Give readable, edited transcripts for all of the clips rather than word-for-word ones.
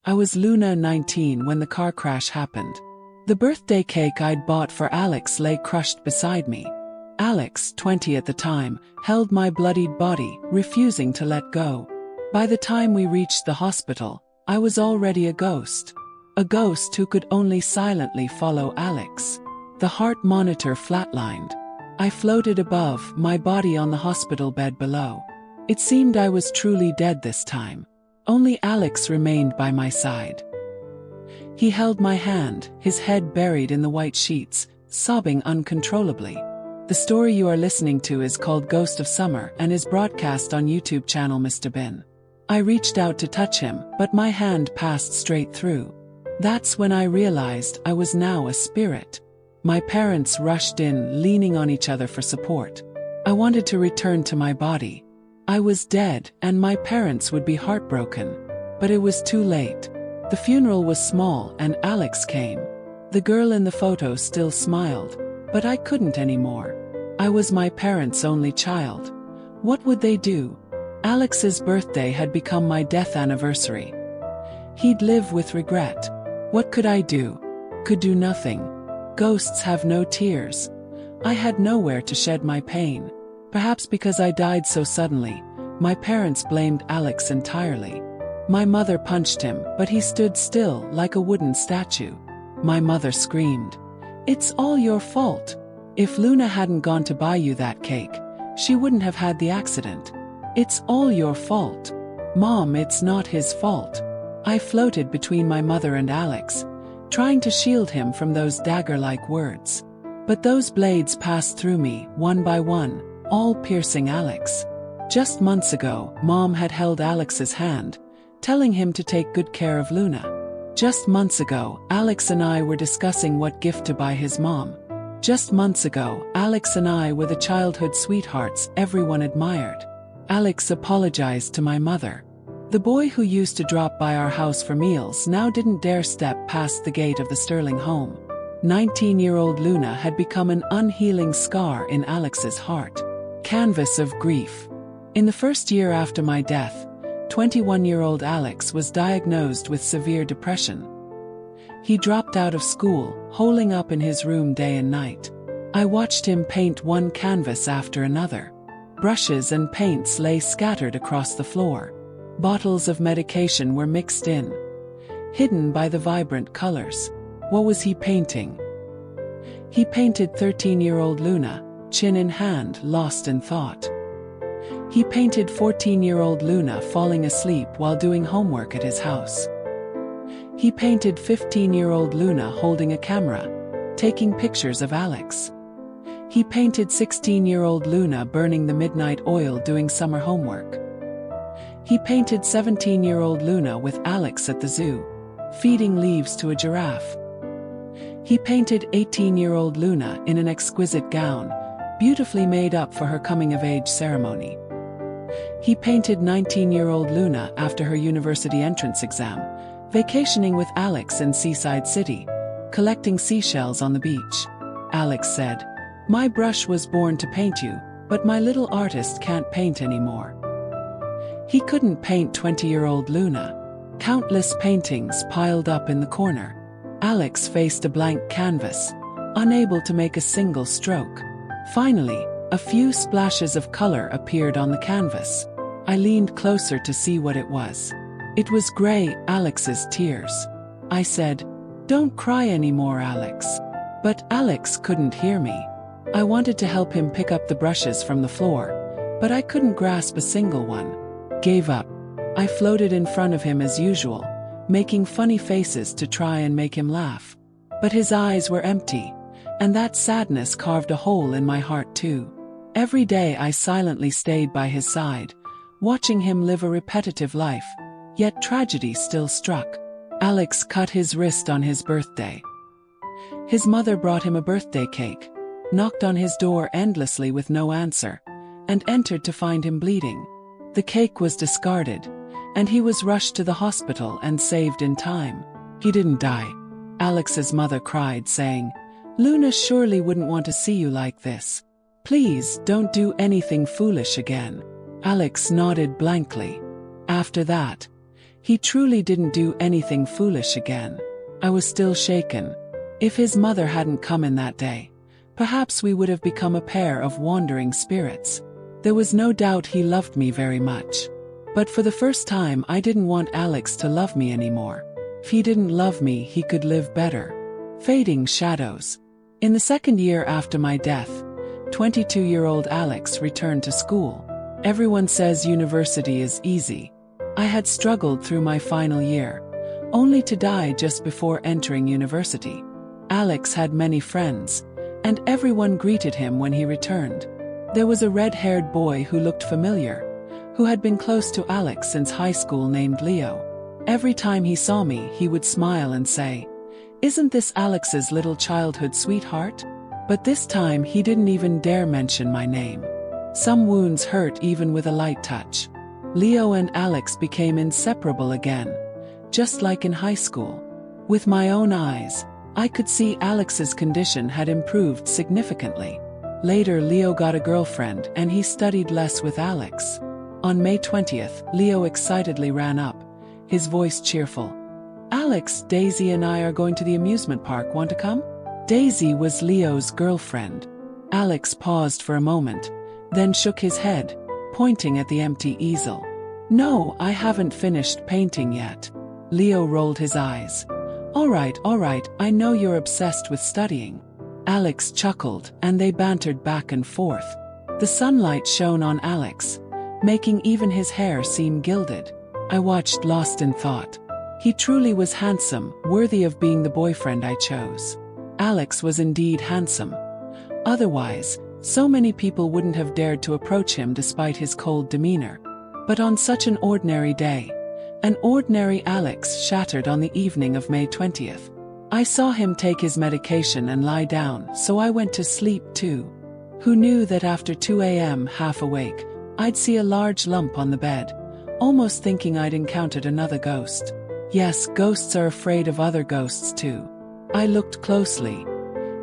I was Luna, 19, when the car crash happened. The birthday cake I'd bought for Alex lay crushed beside me. Alex, 20 at the time, held my bloodied body, refusing to let go. By the time we reached the hospital, I was already a ghost. A ghost who could only silently follow Alex. The heart monitor flatlined. I floated above, my body on the hospital bed below. It seemed I was truly dead this time. Only Alex remained by my side. He held my hand, his head buried in the white sheets, sobbing uncontrollably. The story you are listening to is called Ghost of Summer and is broadcast on YouTube channel Mr. Binh. I reached out to touch him, but my hand passed straight through. That's when I realized I was now a spirit. My parents rushed in, leaning on each other for support. I wanted to return to my body. I was dead, and my parents would be heartbroken. But it was too late. The funeral was small, and Alex came. The girl in the photo still smiled, but I couldn't anymore. I was my parents' only child. What would they do? Alex's birthday had become my death anniversary. He'd live with regret. What could I do? Could do nothing. Ghosts have no tears. I had nowhere to shed my pain. Perhaps because I died so suddenly, my parents blamed Alex entirely. My mother punched him, but he stood still like a wooden statue. My mother screamed, "It's all your fault. If Luna hadn't gone to buy you that cake, she wouldn't have had the accident. It's all your fault. Mom, it's not his fault." I floated between my mother and Alex, trying to shield him from those dagger-like words. But those blades passed through me, one by one, all piercing Alex. Just months ago, Mom had held Alex's hand, telling him to take good care of Luna. Just months ago, Alex and I were discussing what gift to buy his mom. Just months ago, Alex and I were the childhood sweethearts everyone admired. Alex apologized to my mother. The boy who used to drop by our house for meals now didn't dare step past the gate of the Sterling home. 19-year-old Luna had become an unhealing scar in Alex's heart. Canvas of grief. In the first year after my death, 21-year-old Alex was diagnosed with severe depression. He dropped out of school, holing up in his room day and night. I watched him paint one canvas after another. Brushes and paints lay scattered across the floor. Bottles of medication were mixed in, hidden by the vibrant colors. What was he painting? He painted 13-year-old Luna, chin in hand, lost in thought. He painted 14-year-old Luna falling asleep while doing homework at his house. He painted 15-year-old Luna holding a camera, taking pictures of Alex. He painted 16-year-old Luna burning the midnight oil doing summer homework. He painted 17-year-old Luna with Alex at the zoo, feeding leaves to a giraffe. He painted 18-year-old Luna in an exquisite gown, beautifully made up for her coming-of-age ceremony. He painted 19-year-old Luna after her university entrance exam, vacationing with Alex in Seaside City, collecting seashells on the beach. Alex said, "My brush was born to paint you, but my little artist can't paint anymore." He couldn't paint 20-year-old Luna. Countless paintings piled up in the corner. Alex faced a blank canvas, unable to make a single stroke. Finally, a few splashes of color appeared on the canvas. I leaned closer to see what it was. It was gray, Alex's tears. I said, "Don't cry anymore, Alex." But Alex couldn't hear me. I wanted to help him pick up the brushes from the floor, but I couldn't grasp a single one. Gave up. I floated in front of him as usual, making funny faces to try and make him laugh. But his eyes were empty, and that sadness carved a hole in my heart too. Every day I silently stayed by his side, watching him live a repetitive life, yet tragedy still struck. Alex cut his wrist on his birthday. His mother brought him a birthday cake, knocked on his door endlessly with no answer, and entered to find him bleeding. The cake was discarded, and he was rushed to the hospital and saved in time. He didn't die. Alex's mother cried, saying, "Luna surely wouldn't want to see you like this. Please, don't do anything foolish again." Alex nodded blankly. After that, He truly didn't do anything foolish again. I was still shaken. If his mother hadn't come in that day, perhaps we would have become a pair of wandering spirits. There was no doubt he loved me very much. But for the first time I didn't want Alex to love me anymore. If he didn't love me, he could live better. Fading shadows. In the second year after my death, 22-year-old Alex returned to school. Everyone says university is easy. I had struggled through my final year, only to die just before entering university. Alex had many friends, and everyone greeted him when he returned. There was a red-haired boy who looked familiar, who had been close to Alex since high school, named Leo. Every time he saw me, he would smile and say, "Isn't this Alex's little childhood sweetheart?" But this time he didn't even dare mention my name. Some wounds hurt even with a light touch. Leo and Alex became inseparable again, just like in high school. With my own eyes, I could see Alex's condition had improved significantly. Later, Leo got a girlfriend and he studied less with Alex. On May 20th, Leo excitedly ran up, his voice cheerful. "Alex, Daisy and I are going to the amusement park. Want to come?" Daisy was Leo's girlfriend. Alex paused for a moment, then shook his head, pointing at the empty easel. "No, I haven't finished painting yet." Leo rolled his eyes. All right, I know you're obsessed with studying." Alex chuckled, and they bantered back and forth. The sunlight shone on Alex, making even his hair seem gilded. I watched, lost in thought. He truly was handsome, worthy of being the boyfriend I chose. Alex was indeed handsome. Otherwise, so many people wouldn't have dared to approach him despite his cold demeanor. But on such an ordinary day, an ordinary Alex shattered on the evening of May 20th. I saw him take his medication and lie down, so I went to sleep too. Who knew that after 2 a.m., half awake, I'd see a large lump on the bed, almost thinking I'd encountered another ghost. Yes, ghosts are afraid of other ghosts too. I looked closely.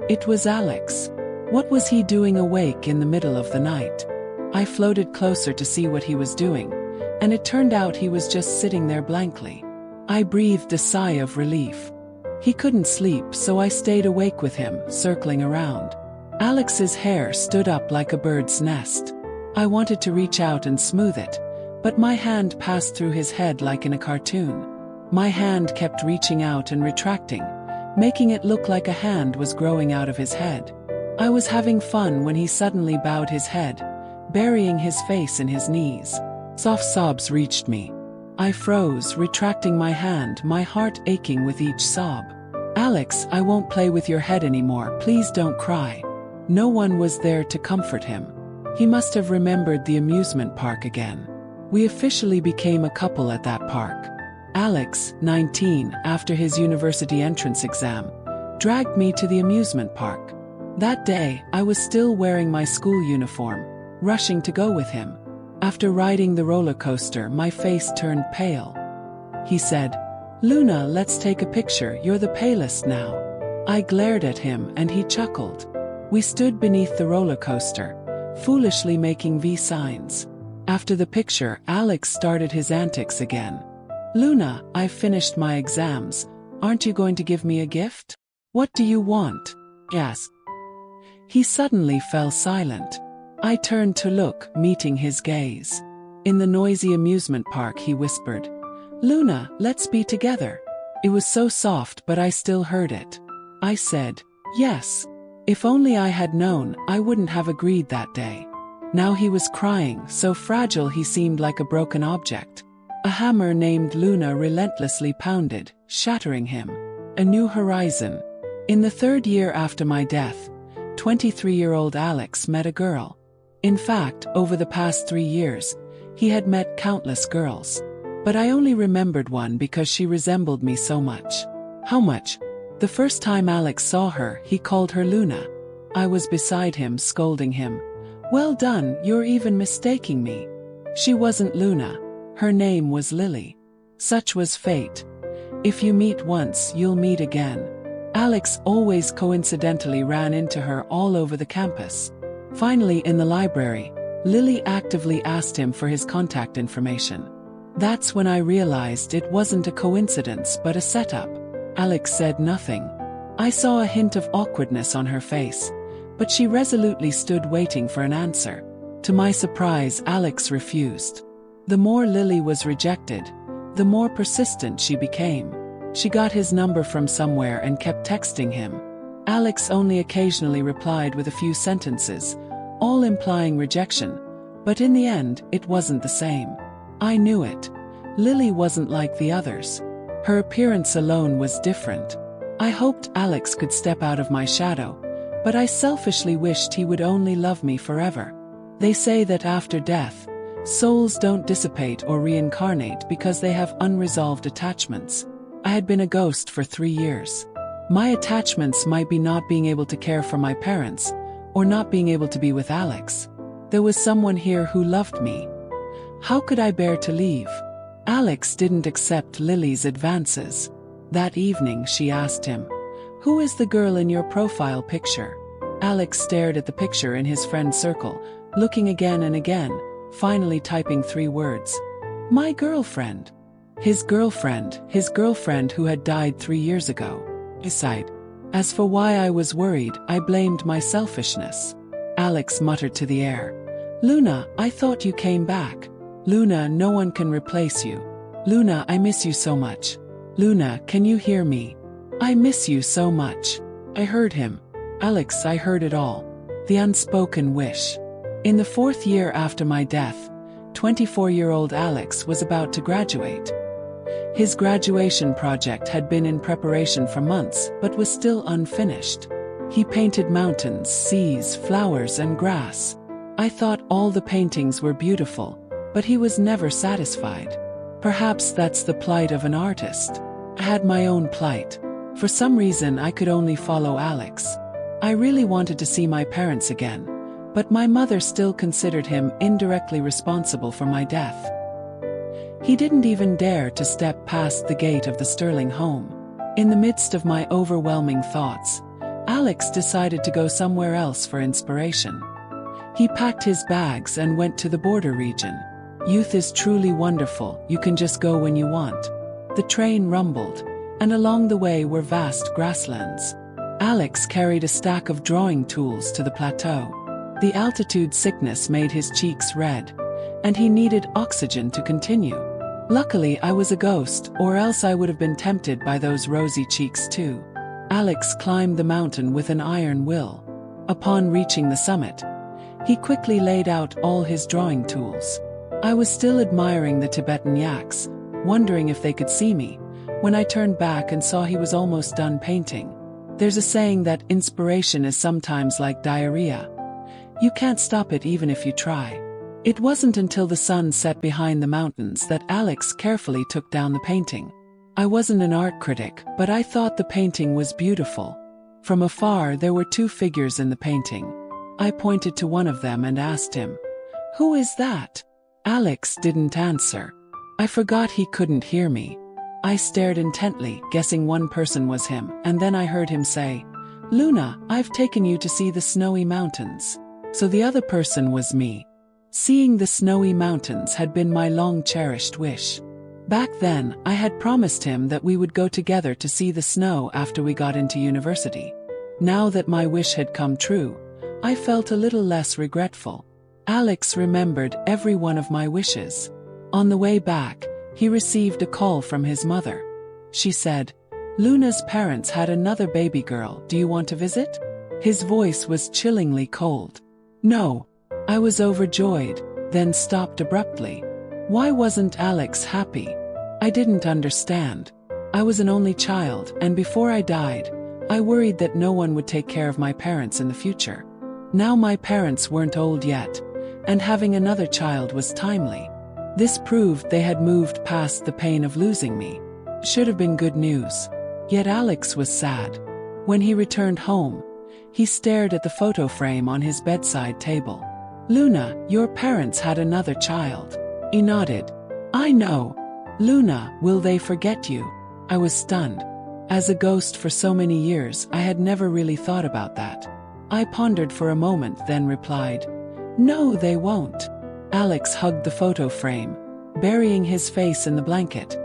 It was Alex. What was he doing awake in the middle of the night? I floated closer to see what he was doing, and it turned out he was just sitting there blankly. I breathed a sigh of relief. He couldn't sleep, so I stayed awake with him, circling around. Alex's hair stood up like a bird's nest. I wanted to reach out and smooth it, but my hand passed through his head like in a cartoon. My hand kept reaching out and retracting, making it look like a hand was growing out of his head. I was having fun when he suddenly bowed his head, burying his face in his knees. Soft sobs reached me. I froze, retracting my hand, my heart aching with each sob. "Alex, I won't play with your head anymore, please don't cry." No one was there to comfort him. He must have remembered the amusement park again. We officially became a couple at that park. Alex, 19, after his university entrance exam, dragged me to the amusement park. That day, I was still wearing my school uniform, rushing to go with him. After riding the roller coaster, my face turned pale. He said, "Luna, let's take a picture, you're the palest now." I glared at him and he chuckled. We stood beneath the roller coaster, foolishly making V signs. After the picture, Alex started his antics again. "Luna, I've finished my exams. Aren't you going to give me a gift?" "What do you want?" I asked. He suddenly fell silent. I turned to look, meeting his gaze. In the noisy amusement park, he whispered, "Luna, let's be together." It was so soft, but I still heard it. I said, "Yes." If only I had known, I wouldn't have agreed that day. Now he was crying, so fragile he seemed like a broken object. A hammer named Luna relentlessly pounded, shattering him. A new horizon. In the third year after my death, 23-year-old Alex met a girl. In fact, over the past 3 years, he had met countless girls. But I only remembered one because she resembled me so much. How much? The first time Alex saw her, he called her Luna. I was beside him, scolding him. "Well done, you're even mistaking me." She wasn't Luna. Her name was Lily. Such was fate. If you meet once, you'll meet again. Alex always coincidentally ran into her all over the campus. Finally, in the library, Lily actively asked him for his contact information. That's when I realized it wasn't a coincidence but a setup. Alex said nothing. I saw a hint of awkwardness on her face, but she resolutely stood waiting for an answer. To my surprise, Alex refused. The more Lily was rejected, the more persistent she became. She got his number from somewhere and kept texting him. Alex only occasionally replied with a few sentences, all implying rejection, but in the end, it wasn't the same. I knew it. Lily wasn't like the others. Her appearance alone was different. I hoped Alex could step out of my shadow, but I selfishly wished he would only love me forever. They say that after death, souls don't dissipate or reincarnate because they have unresolved attachments. I had been a ghost for 3 years. My attachments might be not being able to care for my parents, or not being able to be with Alex. There was someone here who loved me. How could I bear to leave? Alex didn't accept Lily's advances. That evening she asked him, "Who is the girl in your profile picture?" Alex stared at the picture in his friend circle, looking again and again, finally typing 3 words. "My girlfriend." His girlfriend who had died 3 years ago. He sighed. As for why I was worried, I blamed my selfishness. Alex muttered to the air, "Luna, I thought you came back. Luna, no one can replace you. Luna, I miss you so much. Luna, can you hear me? I miss you so much." I heard him. Alex, I heard it all. The unspoken wish. In the 4th year after my death, 24-year-old Alex was about to graduate. His graduation project had been in preparation for months but was still unfinished. He painted mountains, seas, flowers, and grass. I thought all the paintings were beautiful, but he was never satisfied. Perhaps that's the plight of an artist. I had my own plight. For some reason I could only follow Alex. I really wanted to see my parents again, but my mother still considered him indirectly responsible for my death. He didn't even dare to step past the gate of the Sterling home. In the midst of my overwhelming thoughts, Alex decided to go somewhere else for inspiration. He packed his bags and went to the border region. Youth is truly wonderful, you can just go when you want. The train rumbled, and along the way were vast grasslands. Alex carried a stack of drawing tools to the plateau. The altitude sickness made his cheeks red, and he needed oxygen to continue. Luckily I was a ghost, or else I would have been tempted by those rosy cheeks too. Alex climbed the mountain with an iron will. Upon reaching the summit, he quickly laid out all his drawing tools. I was still admiring the Tibetan yaks, wondering if they could see me, when I turned back and saw he was almost done painting. There's a saying that inspiration is sometimes like diarrhea. You can't stop it even if you try. It wasn't until the sun set behind the mountains that Alex carefully took down the painting. I wasn't an art critic, but I thought the painting was beautiful. From afar there were 2 figures in the painting. I pointed to one of them and asked him, "Who is that?" Alex didn't answer. I forgot he couldn't hear me. I stared intently, guessing one person was him, and then I heard him say, "Luna, I've taken you to see the snowy mountains." So the other person was me. Seeing the snowy mountains had been my long-cherished wish. Back then, I had promised him that we would go together to see the snow after we got into university. Now that my wish had come true, I felt a little less regretful. Alex remembered every one of my wishes. On the way back, he received a call from his mother. She said, "Luna's parents had another baby girl, do you want to visit?" His voice was chillingly cold. "No." I was overjoyed, then stopped abruptly. Why wasn't Alex happy? I didn't understand. I was an only child, and before I died, I worried that no one would take care of my parents in the future. Now my parents weren't old yet, and having another child was timely. This proved they had moved past the pain of losing me. Should have been good news. Yet Alex was sad. When he returned home, he stared at the photo frame on his bedside table. "Luna, your parents had another child." He nodded. "I know. Luna, will they forget you?" I was stunned. As a ghost for so many years, I had never really thought about that. I pondered for a moment, then replied, "No, they won't." Alex hugged the photo frame, burying his face in the blanket.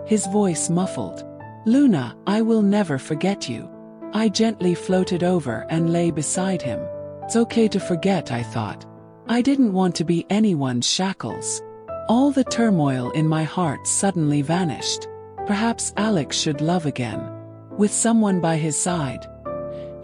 His voice muffled. "Luna, I will never forget you." I gently floated over and lay beside him. It's okay to forget, I thought. I didn't want to be anyone's shackles. All the turmoil in my heart suddenly vanished. Perhaps Alex should love again. With someone by his side.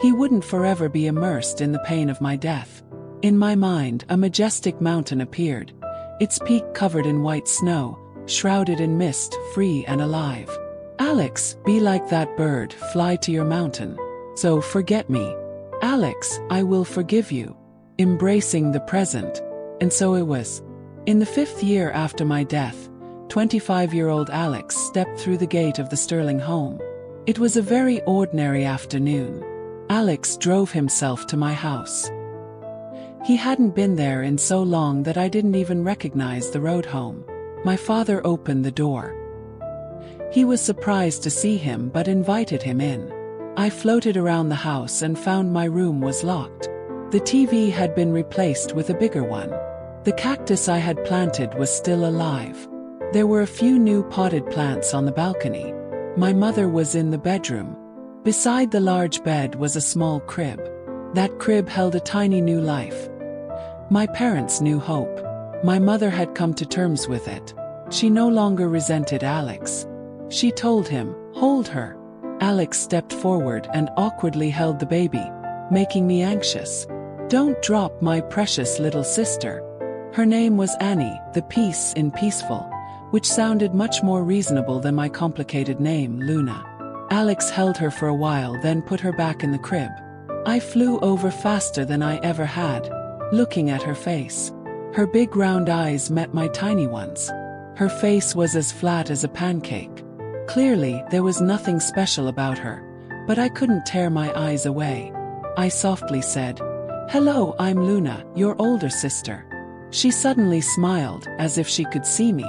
He wouldn't forever be immersed in the pain of my death. In my mind, a majestic mountain appeared, its peak covered in white snow, shrouded in mist, free and alive. "Alex, be like that bird, fly to your mountain. So forget me. Alex, I will forgive you." Embracing the present. And so it was. In the 5th year after my death, 25-year-old Alex stepped through the gate of the Sterling home. It was a very ordinary afternoon. Alex drove himself to my house. He hadn't been there in so long that I didn't even recognize the road home. My father opened the door. He was surprised to see him but invited him in. I floated around the house and found my room was locked. The TV had been replaced with a bigger one. The cactus I had planted was still alive. There were a few new potted plants on the balcony. My mother was in the bedroom. Beside the large bed was a small crib. That crib held a tiny new life. My parents knew hope. My mother had come to terms with it. She no longer resented Alex. She told him, "Hold her." Alex stepped forward and awkwardly held the baby, making me anxious. "Don't drop my precious little sister." Her name was Annie, the peace in peaceful, which sounded much more reasonable than my complicated name, Luna. Alex held her for a while, then put her back in the crib. I flew over faster than I ever had, looking at her face. Her big round eyes met my tiny ones. Her face was as flat as a pancake. Clearly, there was nothing special about her, but I couldn't tear my eyes away. I softly said, "Hello, I'm Luna, your older sister." She suddenly smiled, as if she could see me.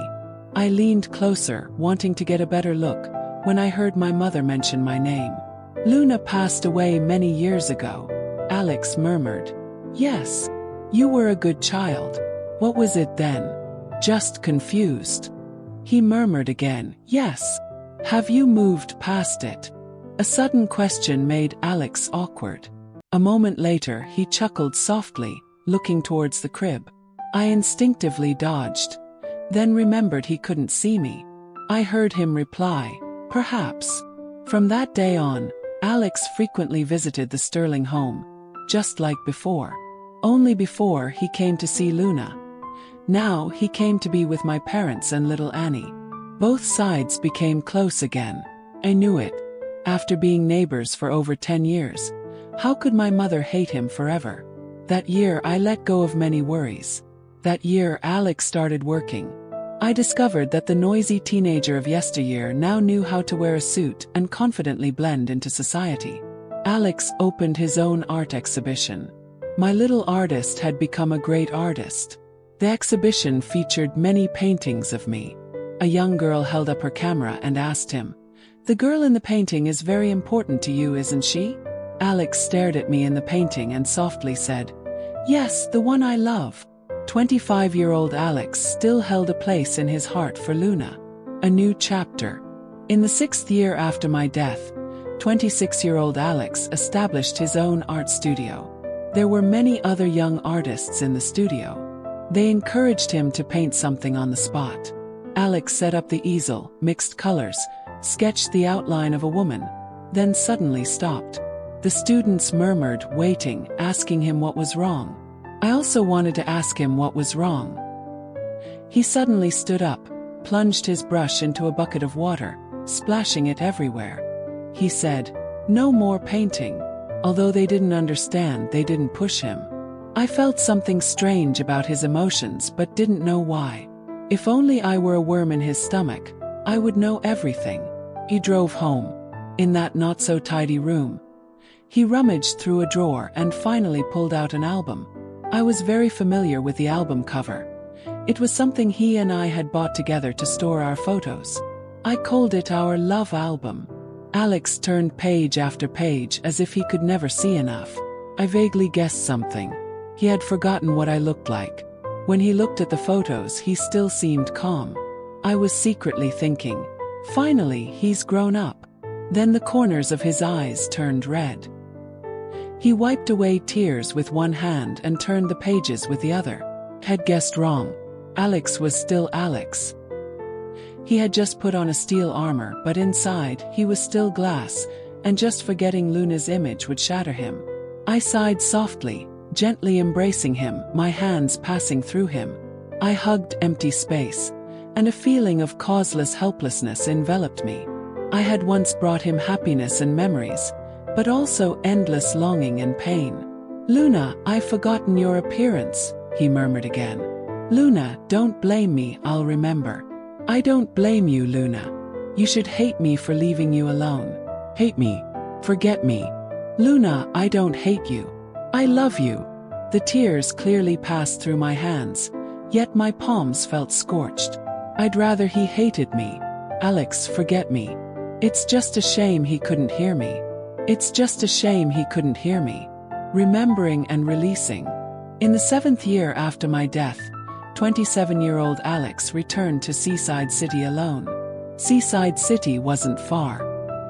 I leaned closer, wanting to get a better look, when I heard my mother mention my name. "Luna passed away many years ago," Alex murmured. "Yes. You were a good child." "What was it then?" "Just confused." He murmured again, "Yes. Have you moved past it?" A sudden question made Alex awkward. A moment later, he chuckled softly, looking towards the crib. I instinctively dodged, then remembered he couldn't see me. I heard him reply, "Perhaps." From that day on, Alex frequently visited the Sterling home, just like before. Only before he came to see Luna. Now he came to be with my parents and little Annie. Both sides became close again. I knew it. After being neighbors for over 10 years, how could my mother hate him forever? That year I let go of many worries. That year Alex started working. I discovered that the noisy teenager of yesteryear now knew how to wear a suit and confidently blend into society. Alex opened his own art exhibition. My little artist had become a great artist. The exhibition featured many paintings of me. A young girl held up her camera and asked him, "The girl in the painting is very important to you, isn't she?" Alex stared at me in the painting and softly said, "Yes, the one I love." 25-year-old Alex still held a place in his heart for Luna. A new chapter. In the 6th year after my death, 26-year-old Alex established his own art studio. There were many other young artists in the studio. They encouraged him to paint something on the spot. Alex set up the easel, mixed colors, sketched the outline of a woman, then suddenly stopped. The students murmured, waiting, asking him what was wrong. I also wanted to ask him what was wrong. He suddenly stood up, plunged his brush into a bucket of water, splashing it everywhere. He said, "No more painting." Although they didn't understand, they didn't push him. I felt something strange about his emotions but didn't know why. If only I were a worm in his stomach, I would know everything. He drove home. In that not-so-tidy room, he rummaged through a drawer and finally pulled out an album. I was very familiar with the album cover. It was something he and I had bought together to store our photos. I called it our love album. Alex turned page after page as if he could never see enough. I vaguely guessed something. He had forgotten what I looked like. When he looked at the photos, he still seemed calm. I was secretly thinking. Finally, he's grown up. Then the corners of his eyes turned red. He wiped away tears with one hand and turned the pages with the other. Had guessed wrong. Alex was still Alex. He had just put on a steel armor, but inside, he was still glass, and just forgetting Luna's image would shatter him. I sighed softly, gently embracing him, my hands passing through him. I hugged empty space, and a feeling of causeless helplessness enveloped me. I had once brought him happiness and memories, but also endless longing and pain. "Luna, I've forgotten your appearance," he murmured again. "Luna, don't blame me, I'll remember." "I don't blame you, Luna. You should hate me for leaving you alone." "Hate me? Forget me." "Luna, I don't hate you. I love you." The tears clearly passed through my hands, yet my palms felt scorched. I'd rather he hated me. "Alex, forget me. It's just a shame he couldn't hear me. It's just a shame he couldn't hear me." Remembering and releasing. In the 7th year after my death, 27-year-old Alex returned to Seaside City alone. Seaside City wasn't far.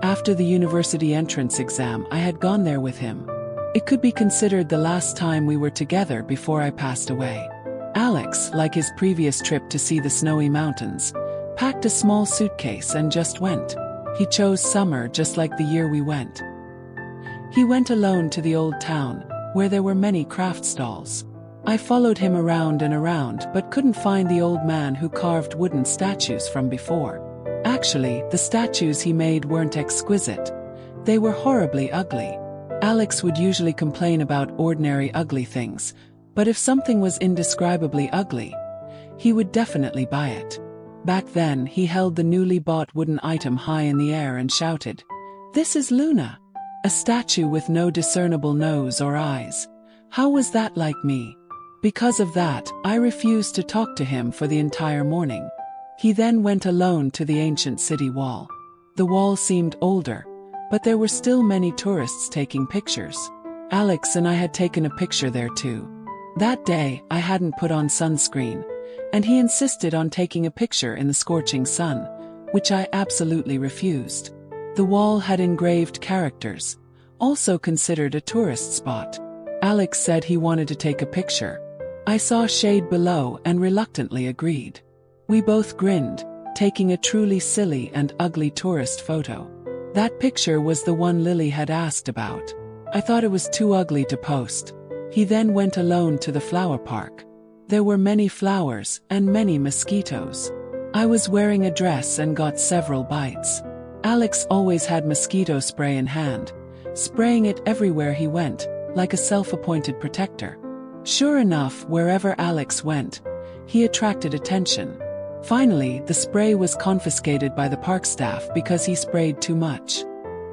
After the university entrance exam, I had gone there with him. It could be considered the last time we were together before I passed away. Alex, like his previous trip to see the snowy mountains, packed a small suitcase and just went. He chose summer just like the year we went. He went alone to the old town, where there were many craft stalls. I followed him around and around but couldn't find the old man who carved wooden statues from before. Actually, the statues he made weren't exquisite. They were horribly ugly. Alex would usually complain about ordinary ugly things, but if something was indescribably ugly, he would definitely buy it. Back then, he held the newly bought wooden item high in the air and shouted, "This is Luna! A statue with no discernible nose or eyes. How was that like me?" Because of that, I refused to talk to him for the entire morning. He then went alone to the ancient city wall. The wall seemed older, but there were still many tourists taking pictures. Alex and I had taken a picture there too. That day, I hadn't put on sunscreen, and he insisted on taking a picture in the scorching sun, which I absolutely refused. The wall had engraved characters, also considered a tourist spot. Alex said he wanted to take a picture. I saw shade below and reluctantly agreed. We both grinned, taking a truly silly and ugly tourist photo. That picture was the one Lily had asked about. I thought it was too ugly to post. He then went alone to the flower park. There were many flowers and many mosquitoes. I was wearing a dress and got several bites. Alex always had mosquito spray in hand, spraying it everywhere he went, like a self-appointed protector. Sure enough, wherever Alex went, he attracted attention. Finally, the spray was confiscated by the park staff because he sprayed too much.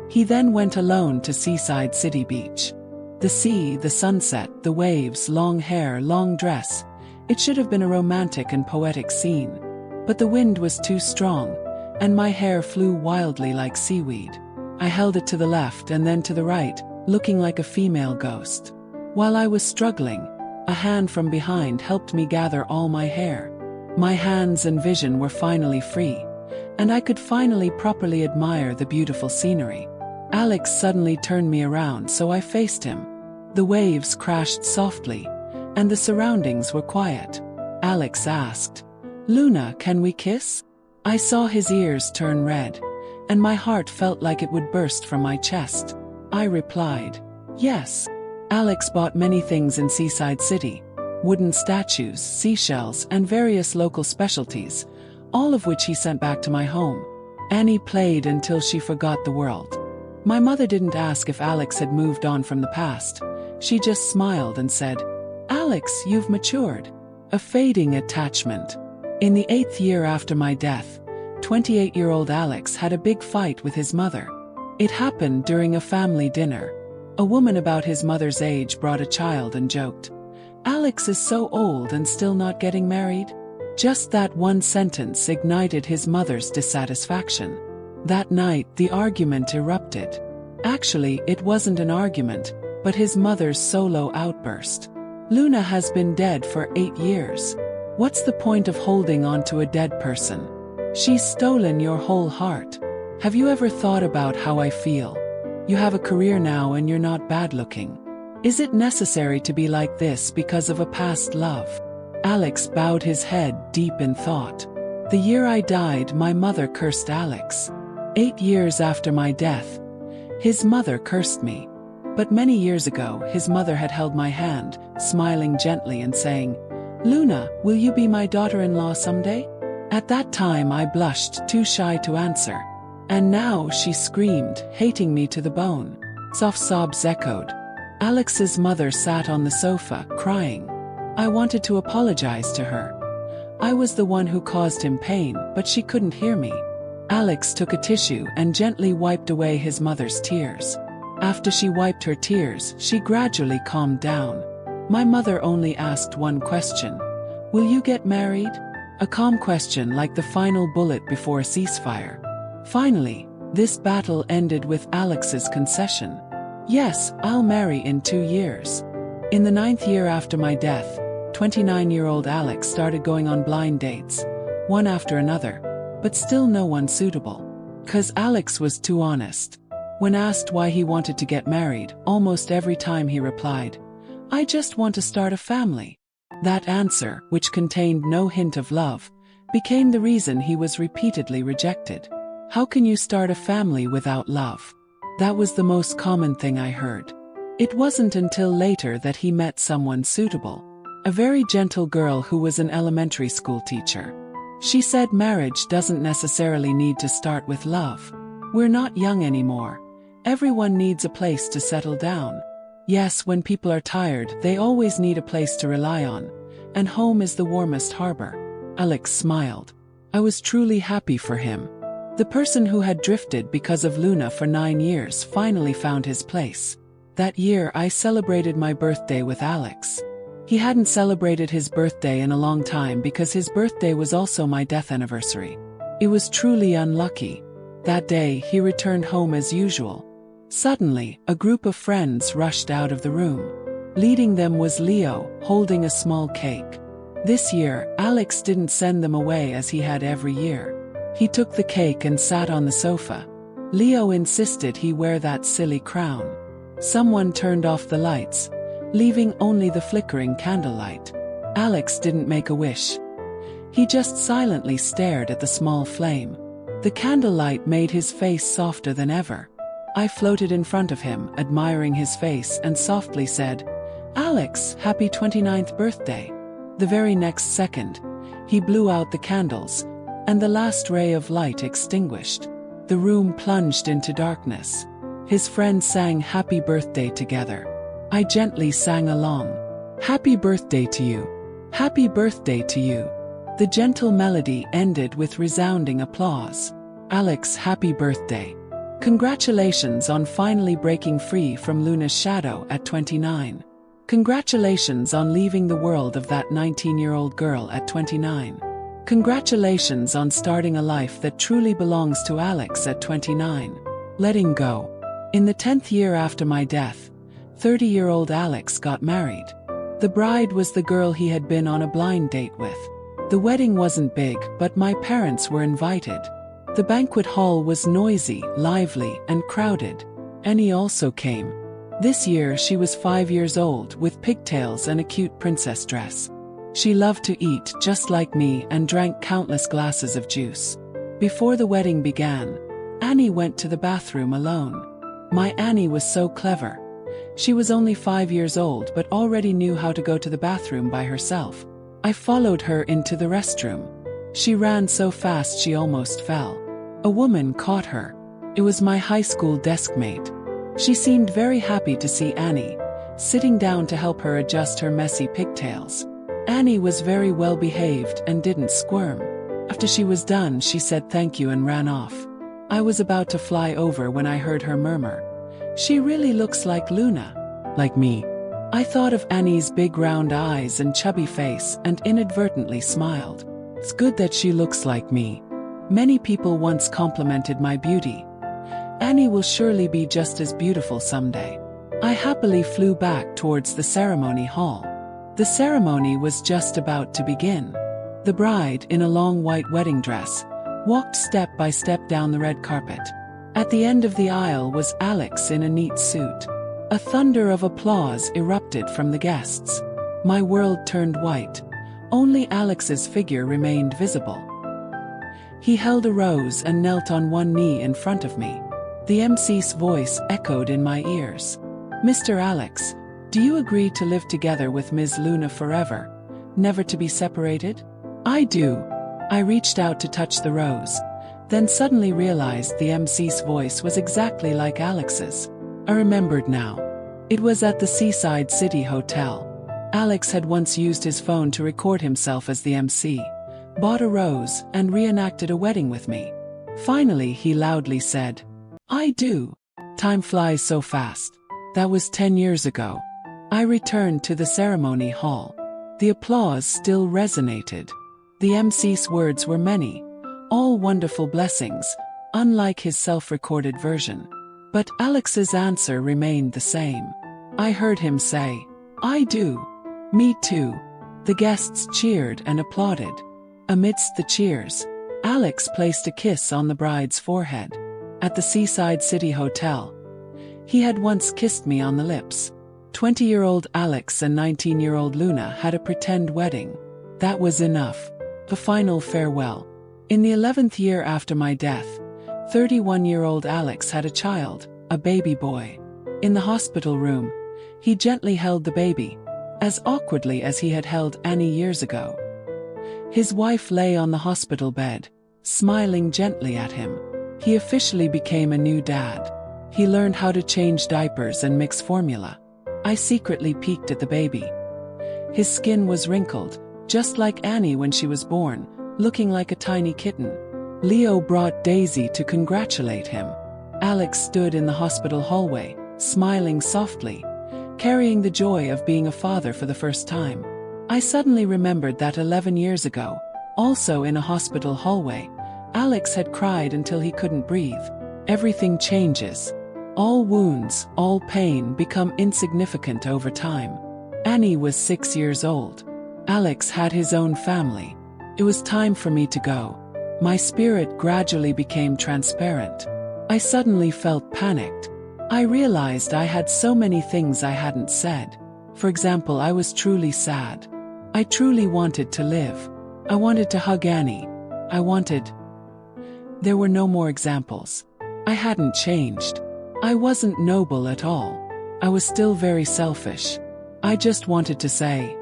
He then went alone to Seaside City Beach. The sea, the sunset, the waves, long hair, long dress. It should have been a romantic and poetic scene. But the wind was too strong, and my hair flew wildly like seaweed. I held it to the left and then to the right, looking like a female ghost. While I was struggling, a hand from behind helped me gather all my hair. My hands and vision were finally free, and I could finally properly admire the beautiful scenery. Alex suddenly turned me around, so I faced him. The waves crashed softly, and the surroundings were quiet. Alex asked, "Luna, can we kiss?" I saw his ears turn red, and my heart felt like it would burst from my chest. I replied, "Yes." Alex bought many things in Seaside City. Wooden statues, seashells, and various local specialties, all of which he sent back to my home. Annie played until she forgot the world. My mother didn't ask if Alex had moved on from the past. She just smiled and said, "Alex, you've matured." A fading attachment. In the 8th year after my death, 28-year-old Alex had a big fight with his mother. It happened during a family dinner. A woman about his mother's age brought a child and joked, "Alex is so old and still not getting married?" Just that one sentence ignited his mother's dissatisfaction. That night, the argument erupted. Actually, it wasn't an argument, but his mother's solo outburst. "Luna has been dead for 8 years. What's the point of holding on to a dead person? She's stolen your whole heart. Have you ever thought about how I feel? You have a career now and you're not bad looking. Is it necessary to be like this because of a past love? Alex bowed his head deep in thought. The year I died, my mother cursed Alex. 8 years after my death, his mother cursed me. But many years ago, his mother had held my hand, smiling gently and saying, "Luna, will you be my daughter-in-law someday?" At that time I blushed, too shy to answer. And now she screamed, hating me to the bone. Soft sobs echoed. Alex's mother sat on the sofa, crying. I wanted to apologize to her. I was the one who caused him pain, but she couldn't hear me. Alex took a tissue and gently wiped away his mother's tears. After she wiped her tears, she gradually calmed down. My mother only asked one question. Will you get married? A calm question like the final bullet before a ceasefire. Finally, this battle ended with Alex's concession. Yes, I'll marry in 2 years. In the 9th year after my death, 29-year-old Alex started going on blind dates, one after another, but still no one suitable. 'Cause Alex was too honest. When asked why he wanted to get married, almost every time he replied, "I just want to start a family." That answer, which contained no hint of love, became the reason he was repeatedly rejected. How can you start a family without love? That was the most common thing I heard. It wasn't until later that he met someone suitable. A very gentle girl who was an elementary school teacher. She said marriage doesn't necessarily need to start with love. We're not young anymore. Everyone needs a place to settle down. Yes, when people are tired, they always need a place to rely on. And home is the warmest harbor. Alex smiled. I was truly happy for him. The person who had drifted because of Luna for 9 years finally found his place. That year I celebrated my birthday with Alex. He hadn't celebrated his birthday in a long time because his birthday was also my death anniversary. It was truly unlucky. That day he returned home as usual. Suddenly, a group of friends rushed out of the room. Leading them was Leo, holding a small cake. This year, Alex didn't send them away as he had every year. He took the cake and sat on the sofa. Leo insisted he wear that silly crown. Someone turned off the lights, leaving only the flickering candlelight. Alex didn't make a wish. He just silently stared at the small flame. The candlelight made his face softer than ever. I floated in front of him, admiring his face, and softly said, "Alex, happy 29th birthday." The very next second, he blew out the candles, and the last ray of light extinguished. The room plunged into darkness. His friends sang happy birthday together. I gently sang along. Happy birthday to you. Happy birthday to you. The gentle melody ended with resounding applause. Alex, happy birthday. Congratulations on finally breaking free from Luna's shadow at 29. Congratulations on leaving the world of that 19-year-old girl at 29. Congratulations on starting a life that truly belongs to Alex at 29. Letting go. In the 10th year after my death, 30-year-old Alex got married. The bride was the girl he had been on a blind date with. The wedding wasn't big, but my parents were invited. The banquet hall was noisy, lively, and crowded. Annie also came. This year she was 5 years old, with pigtails and a cute princess dress. She loved to eat, just like me, and drank countless glasses of juice. Before the wedding began, Annie went to the bathroom alone. My Annie was so clever. She was only 5 years old but already knew how to go to the bathroom by herself. I followed her into the restroom. She ran so fast she almost fell. A woman caught her. It was my high school desk mate. She seemed very happy to see Annie, sitting down to help her adjust her messy pigtails. Annie was very well behaved and didn't squirm. After she was done, she said thank you and ran off. I was about to fly over when I heard her murmur, "She really looks like Luna." Like me. I thought of Annie's big round eyes and chubby face and inadvertently smiled. It's good that she looks like me. Many people once complimented my beauty. Annie will surely be just as beautiful someday. I happily flew back towards the ceremony hall. The ceremony was just about to begin. The bride, in a long white wedding dress, walked step by step down the red carpet. At the end of the aisle was Alex in a neat suit. A thunder of applause erupted from the guests. My world turned white. Only Alex's figure remained visible. He held a rose and knelt on one knee in front of me. The MC's voice echoed in my ears. "Mr. Alex, do you agree to live together with Ms. Luna forever, never to be separated?" "I do." I reached out to touch the rose, then suddenly realized the MC's voice was exactly like Alex's. I remembered now. It was at the Seaside City Hotel. Alex had once used his phone to record himself as the MC, bought a rose, and reenacted a wedding with me. Finally, he loudly said, "I do." Time flies so fast. That was 10 years ago. I returned to the ceremony hall. The applause still resonated. The MC's words were many, all wonderful blessings, unlike his self-recorded version. But Alex's answer remained the same. I heard him say, "I do." "Me too." The guests cheered and applauded. Amidst the cheers, Alex placed a kiss on the bride's forehead. At the Seaside City Hotel, he had once kissed me on the lips. 20-year-old Alex and 19-year-old Luna had a pretend wedding. That was enough. A final farewell. In the 11th year after my death, 31-year-old Alex had a child, a baby boy. In the hospital room, he gently held the baby, as awkwardly as he had held Annie years ago. His wife lay on the hospital bed, smiling gently at him. He officially became a new dad. He learned how to change diapers and mix formula. I secretly peeked at the baby. His skin was wrinkled, just like Annie when she was born, looking like a tiny kitten. Leo brought Daisy to congratulate him. Alex stood in the hospital hallway, smiling softly, carrying the joy of being a father for the first time. I suddenly remembered that 11 years ago, also in a hospital hallway, Alex had cried until he couldn't breathe. Everything changes. All wounds, all pain become insignificant over time. Annie was 6 years old. Alex had his own family. It was time for me to go. My spirit gradually became transparent. I suddenly felt panicked. I realized I had so many things I hadn't said. For example, I was truly sad. I truly wanted to live. I wanted to hug Annie. There were no more examples. I hadn't changed. I wasn't noble at all. I was still very selfish. I just wanted to say,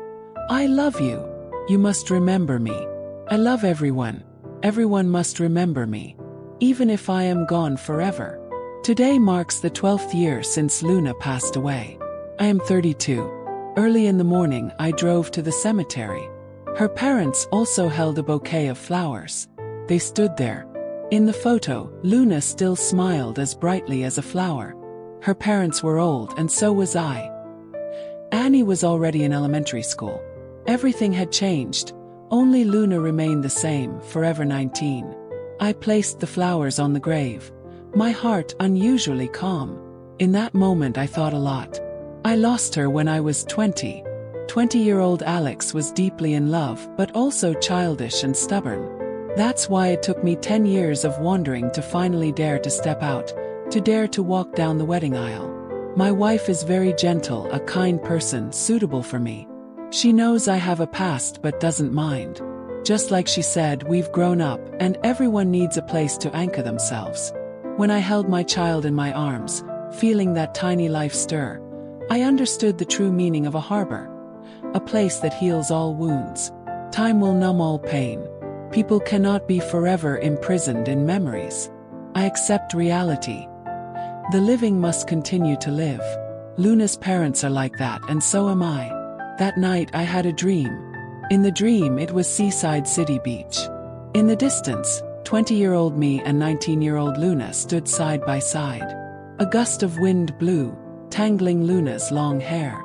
"I love you. You must remember me. I love everyone. Everyone must remember me, even if I am gone forever." Today marks the 12th year since Luna passed away. I am 32. Early in the morning, I drove to the cemetery. Her parents also held a bouquet of flowers. They stood there. In the photo, Luna still smiled as brightly as a flower. Her parents were old, and so was I. Annie was already in elementary school. Everything had changed. Only Luna remained the same, forever 19. I placed the flowers on the grave, my heart unusually calm. In that moment I thought a lot. I lost her when I was 20. 20-year-old Alex was deeply in love, but also childish and stubborn. That's why it took me 10 years of wandering to finally dare to step out, to dare to walk down the wedding aisle. My wife is very gentle, a kind person, suitable for me. She knows I have a past but doesn't mind. Just like she said, we've grown up, and everyone needs a place to anchor themselves. When I held my child in my arms, feeling that tiny life stir, I understood the true meaning of a harbor. A place that heals all wounds. Time will numb all pain. People cannot be forever imprisoned in memories. I accept reality. The living must continue to live. Luna's parents are like that, and so am I. That night I had a dream. In the dream it was Seaside City Beach. In the distance, 20-year-old me and 19-year-old Luna stood side by side. A gust of wind blew, tangling Luna's long hair.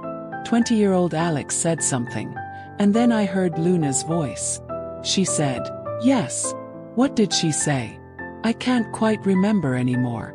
20-year-old Alex said something, and then I heard Luna's voice. She said, "Yes." What did she say? I can't quite remember anymore.